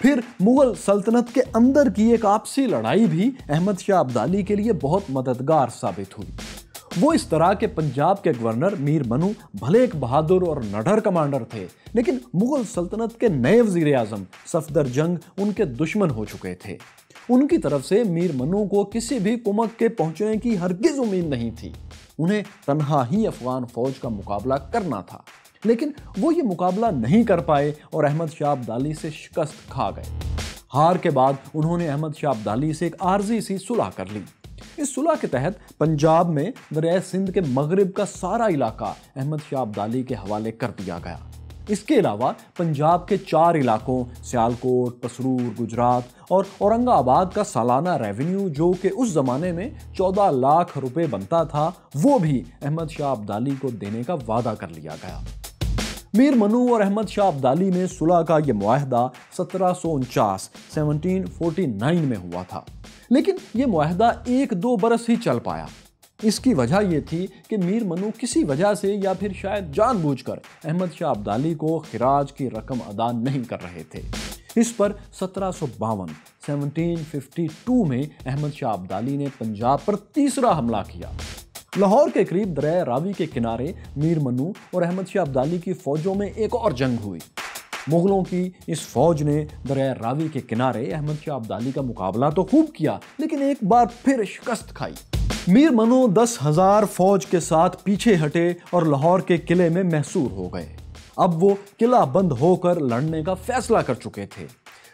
پھر مغل سلطنت کے اندر کی ایک آپسی لڑائی بھی احمد شاہ ابدالی کے لیے بہت مددگار ثابت ہوئی۔ وہ اس طرح کہ پنجاب کے گورنر میر منو بھلے ایک بہادر اور نڈر کمانڈر تھے، لیکن مغل سلطنت کے نئے وزیر اعظم صفدر جنگ ان کے دشمن ہو چکے تھے۔ ان کی طرف سے میر منو کو کسی بھی کمک کے پہنچنے کی ہرگز امید نہیں تھی۔ انہیں تنہا ہی افغان فوج کا مقابلہ کرنا تھا، لیکن وہ یہ مقابلہ نہیں کر پائے اور احمد شاہ ابدالی سے شکست کھا گئے۔ ہار کے بعد انہوں نے احمد شاہ ابدالی سے ایک عارضی سی صلح کر لی۔ اس صلح کے تحت پنجاب میں دریائے سندھ کے مغرب کا سارا علاقہ احمد شاہ ابدالی کے حوالے کر دیا گیا۔ اس کے علاوہ پنجاب کے 4 علاقوں سیالکوٹ، پسرور، گجرات اور اورنگ آباد کا سالانہ ریونیو جو کہ اس زمانے میں 14 لاکھ روپے بنتا تھا، وہ بھی احمد شاہ ابدالی کو دینے کا وعدہ کر لیا گیا۔ میر منو اور احمد شاہ ابدالی میں صلح کا یہ معاہدہ 1749 میں ہوا تھا، لیکن یہ معاہدہ 1-2 برس ہی چل پایا۔ اس کی وجہ یہ تھی کہ میر منو کسی وجہ سے یا پھر شاید جان بوجھ کر احمد شاہ ابدالی کو خراج کی رقم ادا نہیں کر رہے تھے۔ اس پر 1752 میں احمد شاہ ابدالی نے پنجاب پر تیسرا حملہ کیا۔ لاہور کے قریب دریائے راوی کے کنارے میر منو اور احمد شاہ ابدالی کی فوجوں میں ایک اور جنگ ہوئی۔ مغلوں کی اس فوج نے دریائے راوی کے کنارے احمد شاہ ابدالی کا مقابلہ تو خوب کیا، لیکن ایک بار پھر شکست کھائی۔ میر منو 10,000 فوج کے ساتھ پیچھے ہٹے اور لاہور کے قلعے میں محصور ہو گئے۔ اب وہ قلعہ بند ہو کر لڑنے کا فیصلہ کر چکے تھے،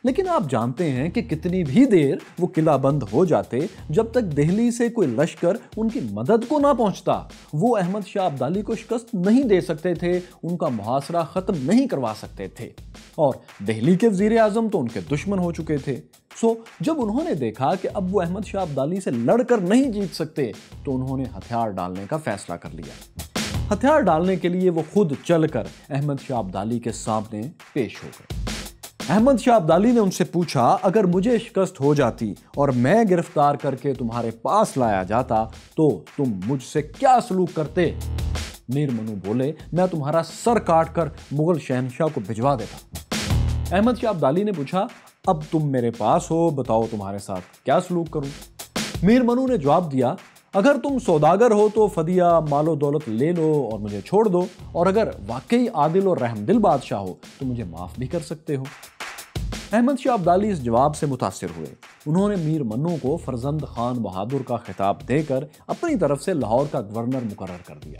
لیکن آپ جانتے ہیں کہ کتنی بھی دیر وہ قلعہ بند ہو جاتے، جب تک دہلی سے کوئی لشکر ان کی مدد کو نہ پہنچتا، وہ احمد شاہ ابدالی کو شکست نہیں دے سکتے تھے، ان کا محاصرہ ختم نہیں کروا سکتے تھے، اور دہلی کے وزیر اعظم تو ان کے دشمن ہو چکے تھے۔ جب انہوں نے دیکھا کہ اب وہ احمد شاہ ابدالی سے لڑ کر نہیں جیت سکتے، تو انہوں نے ہتھیار ڈالنے کا فیصلہ کر لیا۔ ہتھیار ڈالنے کے لیے وہ خود چل کر احمد شاہ ابدالی کے سامنے پیش ہو گئے۔ احمد شاہ ابدالی نے ان سے پوچھا، اگر مجھے شکست ہو جاتی اور میں گرفتار کر کے تمہارے پاس لایا جاتا تو تم مجھ سے کیا سلوک کرتے؟ میر منو بولے، میں تمہارا سر کاٹ کر مغل شہنشاہ کو بھجوا دیتا۔ احمد شاہ ابدالی نے پوچھا، اب تم میرے پاس ہو، بتاؤ تمہارے ساتھ کیا سلوک کروں؟ میر منو نے جواب دیا، اگر تم سوداگر ہو تو فدیہ مال و دولت لے لو اور مجھے چھوڑ دو، اور اگر واقعی عادل اور رحم دل بادشاہ ہو تو مجھے معاف بھی کر سکتے ہو۔ احمد شاہ ابدالی اس جواب سے متاثر ہوئے۔ انہوں نے میر منو کو فرزند خان بہادر کا خطاب دے کر اپنی طرف سے لاہور کا گورنر مقرر کر دیا۔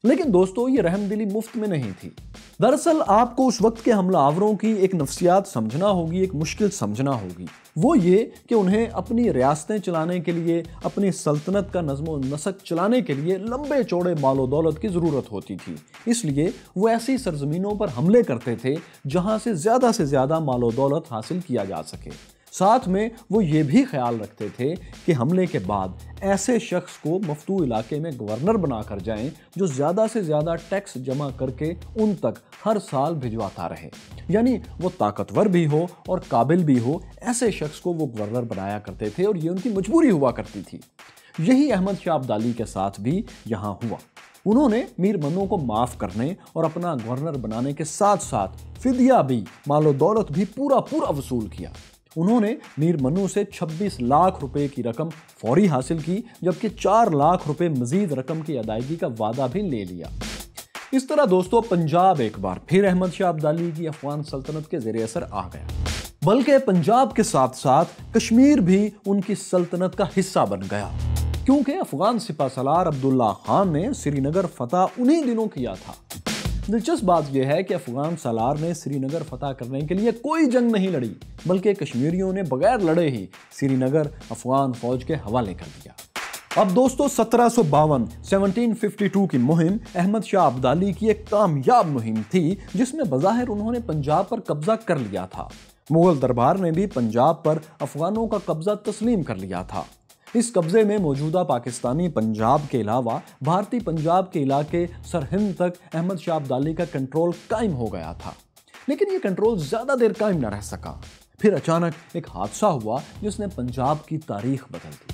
لیکن دوستو، یہ رحم دلی مفت میں نہیں تھی۔ دراصل آپ کو اس وقت کے حملہ آوروں کی ایک نفسیات سمجھنا ہوگی، ایک مشکل سمجھنا ہوگی۔ وہ یہ کہ انہیں اپنی ریاستیں چلانے کے لیے، اپنی سلطنت کا نظم و نسق چلانے کے لیے لمبے چوڑے مال و دولت کی ضرورت ہوتی تھی۔ اس لیے وہ ایسی سرزمینوں پر حملے کرتے تھے جہاں سے زیادہ مال و دولت حاصل کیا جا سکے۔ ساتھ میں وہ یہ بھی خیال رکھتے تھے کہ حملے کے بعد ایسے شخص کو مفتوح علاقے میں گورنر بنا کر جائیں جو زیادہ سے زیادہ ٹیکس جمع کر کے ان تک ہر سال بھجواتا رہے، یعنی وہ طاقتور بھی ہو اور قابل بھی ہو، ایسے شخص کو وہ گورنر بنایا کرتے تھے، اور یہ ان کی مجبوری ہوا کرتی تھی۔ یہی احمد شاہ ابدالی کے ساتھ بھی یہاں ہوا۔ انہوں نے میر منو کو معاف کرنے اور اپنا گورنر بنانے کے ساتھ ساتھ فدیہ بھی، مال و دولت بھی پورا وصول کیا۔ انہوں نے میر منو سے 26 لاکھ روپے کی رقم فوری حاصل کی، جبکہ 4 لاکھ روپے مزید رقم کی ادائیگی کا وعدہ بھی لے لیا۔ اس طرح دوستو، پنجاب ایک بار پھر احمد شاہ ابدالی کی افغان سلطنت کے زیر اثر آ گیا، بلکہ پنجاب کے ساتھ ساتھ کشمیر بھی ان کی سلطنت کا حصہ بن گیا، کیونکہ افغان سپہ سالار عبداللہ خان نے سری نگر فتح انہی دنوں کیا تھا۔ دلچسپ بات یہ ہے کہ افغان سالار نے سری نگر فتح کرنے کے لیے کوئی جنگ نہیں لڑی، بلکہ کشمیریوں نے بغیر لڑے ہی سری نگر افغان فوج کے حوالے کر دیا۔ اب دوستو، 1752 کی مہم احمد شاہ ابدالی کی ایک کامیاب مہم تھی، جس میں بظاہر انہوں نے پنجاب پر قبضہ کر لیا تھا۔ مغل دربار نے بھی پنجاب پر افغانوں کا قبضہ تسلیم کر لیا تھا۔ اس قبضے میں موجودہ پاکستانی پنجاب کے علاوہ بھارتی پنجاب کے علاقے سرہند تک احمد شاہ ابدالی کا کنٹرول قائم ہو گیا تھا، لیکن یہ کنٹرول زیادہ دیر قائم نہ رہ سکا۔ پھر اچانک ایک حادثہ ہوا جس نے پنجاب کی تاریخ بدل دی۔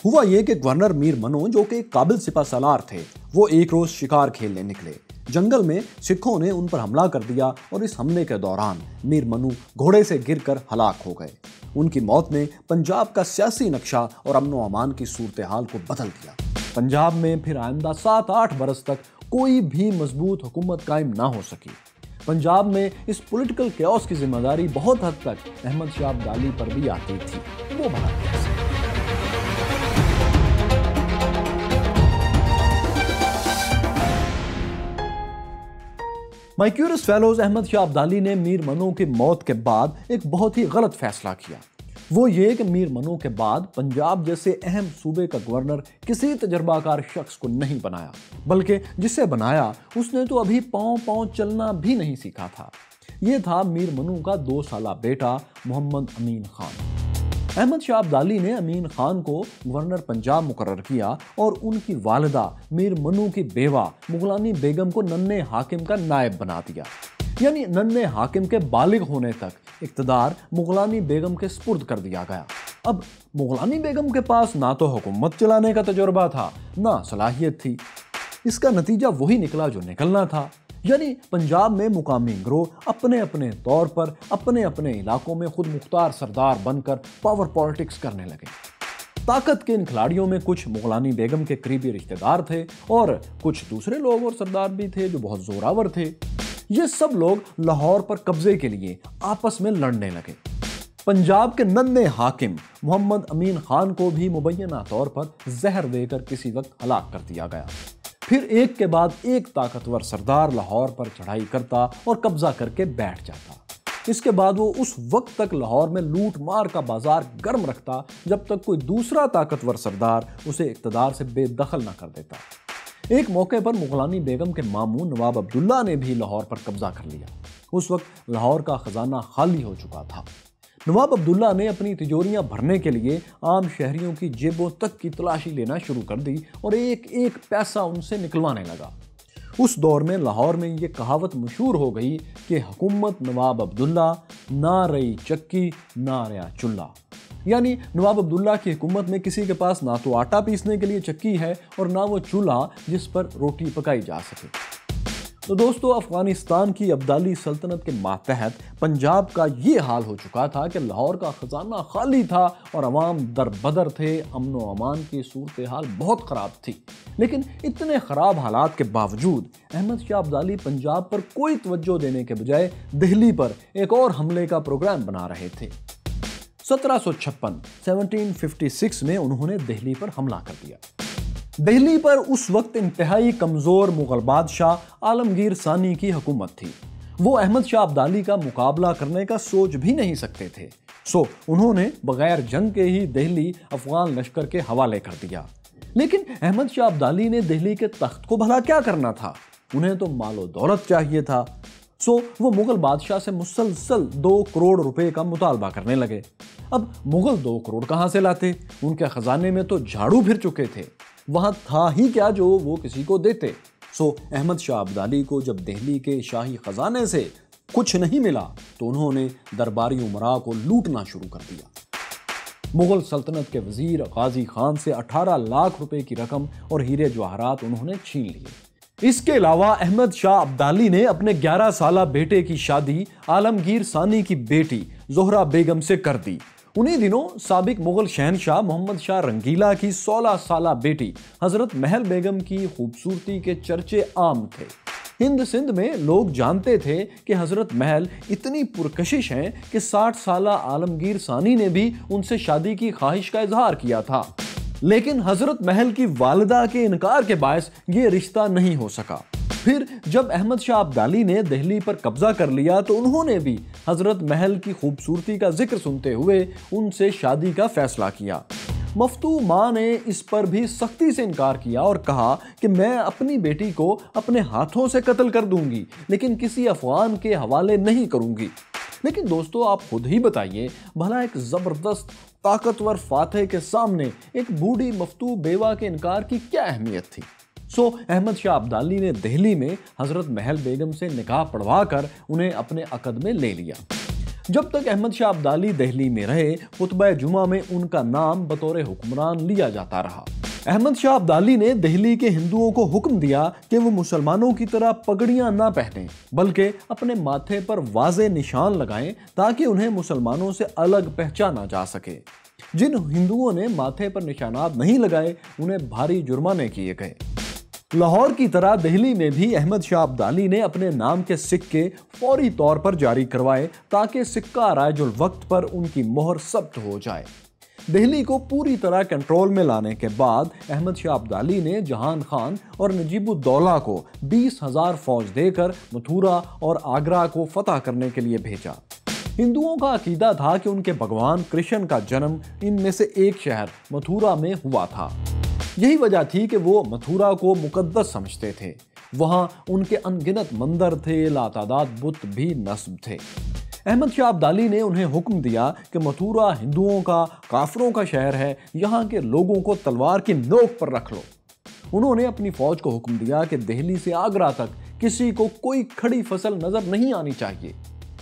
ہوا یہ کہ گورنر میر منو، جو کہ ایک قابل سپہ سالار تھے، وہ ایک روز شکار کھیلنے نکلے۔ جنگل میں سکھوں نے ان پر حملہ کر دیا اور اس حملے کے دوران میر منو گھوڑے سے گر کر ہلاک ہو گئے۔ ان کی موت نے پنجاب کا سیاسی نقشہ اور امن و امان کی صورتحال کو بدل دیا۔ پنجاب میں پھر آئندہ 7-8 برس تک کوئی بھی مضبوط حکومت قائم نہ ہو سکی۔ پنجاب میں اس پولیٹیکل کیوس کی ذمہ داری بہت حد تک احمد شاہ ابدالی پر بھی آتی تھی۔ وہ بھلا کیسے؟ مائی کیورس فیلوز احمد شاہ ابدالی نے میر منو کی موت کے بعد ایک بہت ہی غلط فیصلہ کیا۔ وہ یہ کہ میر منو کے بعد پنجاب جیسے اہم صوبے کا گورنر کسی تجربہ کار شخص کو نہیں بنایا، بلکہ جسے بنایا اس نے تو ابھی پاؤں چلنا بھی نہیں سیکھا تھا۔ یہ تھا میر منو کا 2 سالہ بیٹا محمد امین خان۔ احمد شاہ ابدالی نے امین خان کو گورنر پنجاب مقرر کیا اور ان کی والدہ میر منو کی بیوہ مغلانی بیگم کو ننھے حاکم کا نائب بنا دیا، یعنی ننھے حاکم کے بالغ ہونے تک اقتدار مغلانی بیگم کے سپرد کر دیا گیا۔ اب مغلانی بیگم کے پاس نہ تو حکومت چلانے کا تجربہ تھا، نہ صلاحیت تھی۔ اس کا نتیجہ وہی نکلا جو نکلنا تھا، یعنی پنجاب میں مقامی گروہ اپنے اپنے طور پر اپنے اپنے علاقوں میں خود مختار سردار بن کر پاور پالیٹکس کرنے لگے۔ طاقت کے ان کھلاڑیوں میں کچھ مغلانی بیگم کے قریبی رشتہ دار تھے اور کچھ دوسرے لوگ اور سردار بھی تھے جو بہت زوراور تھے۔ یہ سب لوگ لاہور پر قبضے کے لیے آپس میں لڑنے لگے۔ پنجاب کے ننھے حاکم محمد امین خان کو بھی مبینہ طور پر زہر دے کر کسی وقت ہلاک کر دیا گیا۔ پھر ایک کے بعد ایک طاقتور سردار لاہور پر چڑھائی کرتا اور قبضہ کر کے بیٹھ جاتا۔ اس کے بعد وہ اس وقت تک لاہور میں لوٹ مار کا بازار گرم رکھتا جب تک کوئی دوسرا طاقتور سردار اسے اقتدار سے بے دخل نہ کر دیتا۔ ایک موقع پر مغلانی بیگم کے ماموں نواب عبداللہ نے بھی لاہور پر قبضہ کر لیا۔ اس وقت لاہور کا خزانہ خالی ہو چکا تھا۔ نواب عبداللہ نے اپنی تجوریاں بھرنے کے لیے عام شہریوں کی جیبوں تک کی تلاشی لینا شروع کر دی اور ایک ایک پیسہ ان سے نکلوانے لگا۔ اس دور میں لاہور میں یہ کہاوت مشہور ہو گئی کہ حکومت نواب عبداللہ، نہ رہی چکی نہ رہا چولہا، یعنی نواب عبداللہ کی حکومت میں کسی کے پاس نہ تو آٹا پیسنے کے لیے چکی ہے اور نہ وہ چولہا جس پر روٹی پکائی جا سکے۔ تو دوستو، افغانستان کی ابدالی سلطنت کے ماتحت پنجاب کا یہ حال ہو چکا تھا کہ لاہور کا خزانہ خالی تھا اور عوام در بدر تھے۔ امن و امان کی صورتحال بہت خراب تھی، لیکن اتنے خراب حالات کے باوجود احمد شاہ ابدالی پنجاب پر کوئی توجہ دینے کے بجائے دہلی پر ایک اور حملے کا پروگرام بنا رہے تھے۔ 1756 میں انہوں نے دہلی پر حملہ کر دیا۔ دہلی پر اس وقت انتہائی کمزور مغل بادشاہ عالمگیر ثانی کی حکومت تھی۔ وہ احمد شاہ ابدالی کا مقابلہ کرنے کا سوچ بھی نہیں سکتے تھے، سو انہوں نے بغیر جنگ کے ہی دہلی افغان لشکر کے حوالے کر دیا۔ لیکن احمد شاہ ابدالی نے دہلی کے تخت کو بھلا کیا کرنا تھا؟ انہیں تو مال و دولت چاہیے تھا، سو وہ مغل بادشاہ سے مسلسل 2 کروڑ روپے کا مطالبہ کرنے لگے۔ اب مغل 2 کروڑ کہاں سے لاتے؟ ان کے خزانے میں تو جھاڑو پھر چکے تھے، وہاں تھا ہی کیا جو وہ کسی کو دیتے۔ سو احمد شاہ ابدالی کو جب دہلی کے شاہی خزانے سے کچھ نہیں ملا تو انہوں نے درباری امراء کو لوٹنا شروع کر دیا۔ مغل سلطنت کے وزیر غازی خان سے 18 لاکھ روپے کی رقم اور ہیرے جواہرات انہوں نے چھین لیے۔ اس کے علاوہ احمد شاہ ابدالی نے اپنے 11 سالہ بیٹے کی شادی عالمگیر ثانی کی بیٹی زہرہ بیگم سے کر دی۔ انہی دنوں سابق مغل شہنشاہ محمد شاہ رنگیلا کی 16 سالہ بیٹی حضرت محل بیگم کی خوبصورتی کے چرچے عام تھے۔ ہند سندھ میں لوگ جانتے تھے کہ حضرت محل اتنی پرکشش ہیں کہ 60 سالہ عالمگیر ثانی نے بھی ان سے شادی کی خواہش کا اظہار کیا تھا، لیکن حضرت محل کی والدہ کے انکار کے باعث یہ رشتہ نہیں ہو سکا۔ پھر جب احمد شاہ ابدالی نے دہلی پر قبضہ کر لیا تو انہوں نے بھی حضرت محل کی خوبصورتی کا ذکر سنتے ہوئے ان سے شادی کا فیصلہ کیا۔ مفتو ماں نے اس پر بھی سختی سے انکار کیا اور کہا کہ میں اپنی بیٹی کو اپنے ہاتھوں سے قتل کر دوں گی، لیکن کسی افغان کے حوالے نہیں کروں گی۔ لیکن دوستو، آپ خود ہی بتائیے، بھلا ایک زبردست طاقتور فاتح کے سامنے ایک بوڑھی مفتو بیوہ کے انکار کی کیا اہمیت تھی؟ سو احمد شاہ ابدالی نے دہلی میں حضرت محل بیگم سے نکاح پڑھوا کر انہیں اپنے عقد میں لے لیا۔ جب تک احمد شاہ ابدالی دہلی میں رہے، خطبہ جمعہ میں ان کا نام بطور حکمران لیا جاتا رہا۔ احمد شاہ ابدالی نے دہلی کے ہندوؤں کو حکم دیا کہ وہ مسلمانوں کی طرح پگڑیاں نہ پہنیں بلکہ اپنے ماتھے پر واضح نشان لگائیں تاکہ انہیں مسلمانوں سے الگ پہچانا جا سکے۔ جن ہندوؤں نے ماتھے پر نشانات نہیں لگائے انہیں بھاری جرمانے کیے گئے۔ لاہور کی طرح دہلی میں بھی احمد شاہ ابدالی نے اپنے نام کے سکے فوری طور پر جاری کروائے تاکہ سکہ رائج الوقت پر ان کی مہر ثبت ہو جائے۔ دہلی کو پوری طرح کنٹرول میں لانے کے بعد احمد شاہ ابدالی نے جہان خان اور نجیب الدولہ کو 20,000 فوج دے کر متھرا اور آگرہ کو فتح کرنے کے لیے بھیجا۔ ہندوؤں کا عقیدہ تھا کہ ان کے بھگوان کرشن کا جنم ان میں سے ایک شہر متھرا میں ہوا تھا۔ یہی وجہ تھی کہ وہ متھرا کو مقدس سمجھتے تھے۔ وہاں ان کے انگنت مندر تھے، لاتعداد بت بھی نصب تھے۔ احمد شاہ ابدالی نے انہیں حکم دیا کہ متھرا ہندوؤں کا، کافروں کا شہر ہے، یہاں کے لوگوں کو تلوار کی نوک پر رکھ لو۔ انہوں نے اپنی فوج کو حکم دیا کہ دہلی سے آگرہ تک کسی کو کوئی کھڑی فصل نظر نہیں آنی چاہیے۔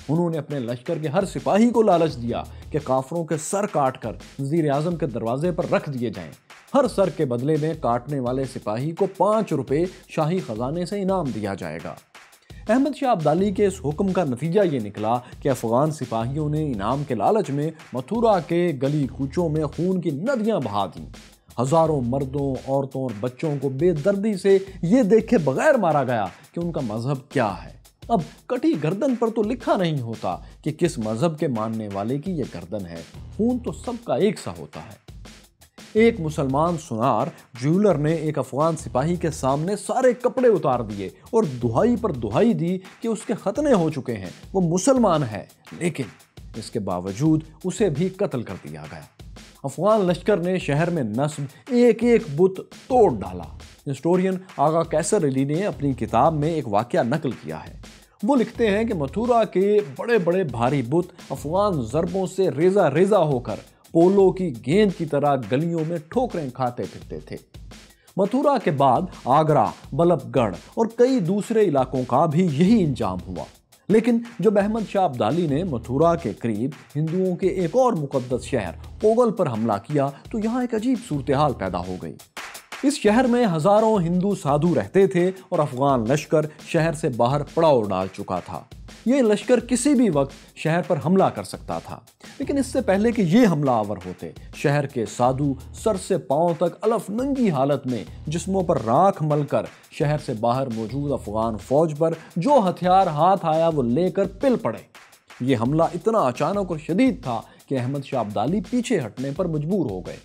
انہوں نے اپنے لشکر کے ہر سپاہی کو لالچ دیا کہ کافروں کے سر کاٹ کر وزیر اعظم کے دروازے پر رکھ دیے جائیں۔ ہر سر کے بدلے میں کاٹنے والے سپاہی کو 5 روپے شاہی خزانے سے انعام دیا جائے گا۔ احمد شاہ ابدالی کے اس حکم کا نتیجہ یہ نکلا کہ افغان سپاہیوں نے انعام کے لالچ میں متھرا کے گلی کوچوں میں خون کی ندیاں بہا دیں۔ ہزاروں مردوں، عورتوں اور بچوں کو بے دردی سے یہ دیکھے بغیر مارا گیا کہ ان کا مذہب کیا ہے۔ اب کٹی گردن پر تو لکھا نہیں ہوتا کہ کس مذہب کے ماننے والے کی یہ گردن ہے، خون تو سب کا ایک سا ہوتا ہے۔ ایک مسلمان سنار جیولر نے ایک افغان سپاہی کے سامنے سارے کپڑے اتار دیے اور دہائی پر دہائی دی کہ اس کے ختنے ہو چکے ہیں، وہ مسلمان ہے، لیکن اس کے باوجود اسے بھی قتل کر دیا گیا۔ افغان لشکر نے شہر میں نصب ایک ایک بت توڑ ڈالا۔ ہسٹورین آغا کیسر علی نے اپنی کتاب میں ایک واقعہ نقل کیا ہے۔ وہ لکھتے ہیں کہ متھرا کے بڑے بڑے بھاری بت افغان ضربوں سے ریزہ ریزہ ہو کر پولو کی گیند کی طرح گلیوں میں ٹھوکریں کھاتے پھرتے تھے۔ متھرا کے بعد آگرہ، بلب گڑھ اور کئی دوسرے علاقوں کا بھی یہی انجام ہوا۔ لیکن جب احمد شاہ ابدالی نے متھرا کے قریب ہندوؤں کے ایک اور مقدس شہر پوگل پر حملہ کیا تو یہاں ایک عجیب صورتحال پیدا ہو گئی۔ اس شہر میں ہزاروں ہندو سادھو رہتے تھے اور افغان لشکر شہر سے باہر پڑاؤ ڈال چکا تھا۔ یہ لشکر کسی بھی وقت شہر پر حملہ کر سکتا تھا، لیکن اس سے پہلے کہ یہ حملہ آور ہوتے، شہر کے سادھو سر سے پاؤں تک الف ننگی حالت میں جسموں پر راکھ مل کر شہر سے باہر موجود افغان فوج پر جو ہتھیار ہاتھ آیا وہ لے کر پل پڑے۔ یہ حملہ اتنا اچانک اور شدید تھا کہ احمد شاہ ابدالی پیچھے ہٹنے پر مجبور ہو گئے۔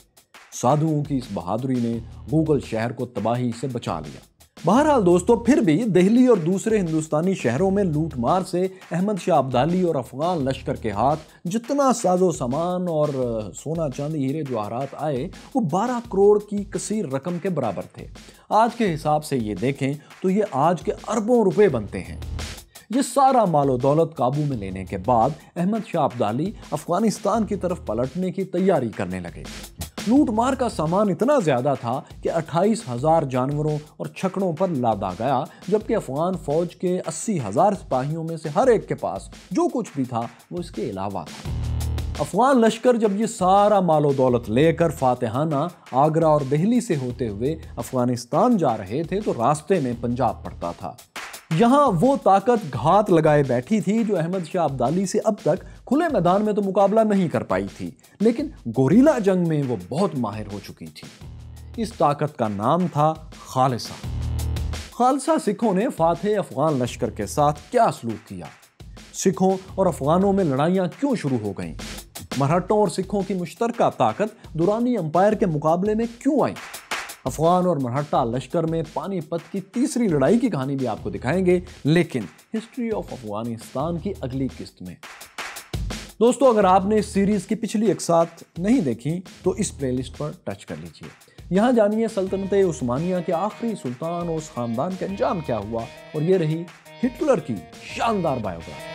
سادھوؤں کی اس بہادری نے گوگل شہر کو تباہی سے بچا لیا۔ بہرحال دوستو، پھر بھی دہلی اور دوسرے ہندوستانی شہروں میں لوٹ مار سے احمد شاہ ابدالی اور افغان لشکر کے ہاتھ جتنا ساز و سامان اور سونا چاندی ہیرے جواہرات آئے وہ 12 کروڑ کی کثیر رقم کے برابر تھے۔ آج کے حساب سے یہ دیکھیں تو یہ آج کے اربوں روپے بنتے ہیں۔ یہ سارا مال و دولت قابو میں لینے کے بعد احمد شاہ ابدالی افغانستان کی طرف پلٹنے کی تیاری کرنے لگے۔ لوٹ مار کا سامان اتنا زیادہ تھا کہ 28,000 جانوروں اور چھکڑوں پر لادا گیا، جبکہ افغان فوج کے 80,000 سپاہیوں میں سے ہر ایک کے پاس جو کچھ بھی تھا وہ اس کے علاوہ تھا۔ افغان لشکر جب یہ سارا مال و دولت لے کر فاتحانہ آگرہ اور دہلی سے ہوتے ہوئے افغانستان جا رہے تھے تو راستے میں پنجاب پڑتا تھا۔ یہاں وہ طاقت گھات لگائے بیٹھی تھی جو احمد شاہ ابدالی سے اب تک کھلے میدان میں تو مقابلہ نہیں کر پائی تھی، لیکن گوریلا جنگ میں وہ بہت ماہر ہو چکی تھی۔ اس طاقت کا نام تھا خالصہ۔ خالصہ سکھوں نے فاتح افغان لشکر کے ساتھ کیا سلوک کیا؟ سکھوں اور افغانوں میں لڑائیاں کیوں شروع ہو گئیں؟ مرہٹوں اور سکھوں کی مشترکہ طاقت دورانی امپائر کے مقابلے میں کیوں آئی؟ افغان اور مرہٹہ لشکر میں پانی پت کی تیسری لڑائی کی کہانی بھی آپ کو دکھائیں گے، لیکن ہسٹری آف افغانستان کی اگلی قسط میں۔ دوستو، اگر آپ نے اس سیریز کی پچھلی اقساط نہیں دیکھی تو اس پلے لسٹ پر ٹچ کر لیجئے۔ یہاں جانیے سلطنت عثمانیہ کے آخری سلطان اور اس خاندان کا انجام کیا ہوا، اور یہ رہی ہٹلر کی شاندار بایوگرافی۔